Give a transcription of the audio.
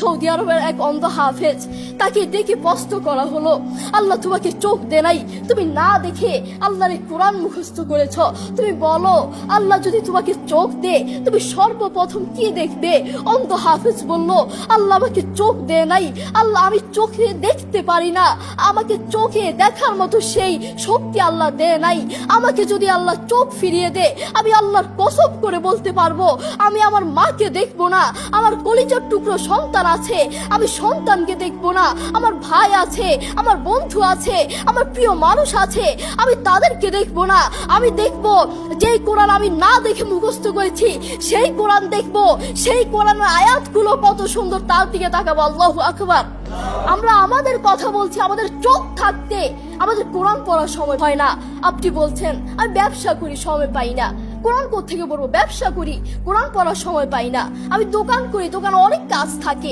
Saudi আরবের এক অন্ধ হাফেজ, তাকে দেখে প্রশ্ন করা হলো, আল্লাহ তোমাকে চোখ দেয় নাই, তুমি না দেখে আল্লাহর কোরআন মুখস্থ করেছ, তুমি বলো আল্লাহ যদি তোমাকে চোখ দে তুমি সর্বপ্রথম কি দেখবে? অন্ধ হাফেজ বলল, আল্লাহ আমাকে চোখ দেয় নাই, আল্লাহ আমি চোখে দেখতে পারি না, আমাকে চোখে দেখার মতো সেই শক্তি আল্লাহ দেয় নাই। আমাকে যদি আল্লাহ চোখ ফিরিয়ে দে, আমি আল্লাহর কসম করে বলতে পারবো আমি আমার মাকে দেখবো না, আমার কলিজার টুকরো সন্তান আছে আমি সন্তানকে দেখবো না, আমার ভাই আছে, আমার বন্ধু আছে, আমার প্রিয় মানুষ আছে, আমি তাদেরকে দেখবো না। আমি দেখবো যেই কোরআন আমি না দেখে মুখস্থ করেছি সেই কোরআন দেখবো, সেই কোরআনের আয়াতগুলো কত সুন্দর তার দিকে তাকাবো। আল্লাহু আকবার। আমরা আমাদের কথা বলছি, আমাদের চোখ থাকতে আমাদের কোরআন পড়ার সময় হয় না। আপনি বলছেন আমি ব্যবসা করি, সময় পাই না, কোরআন কোত্থেকে পড়বো? ব্যবসা করি, কোরআন পড়ার সময় পাই না। আমি দোকান করি, দোকানে অনেক কাজ থাকে,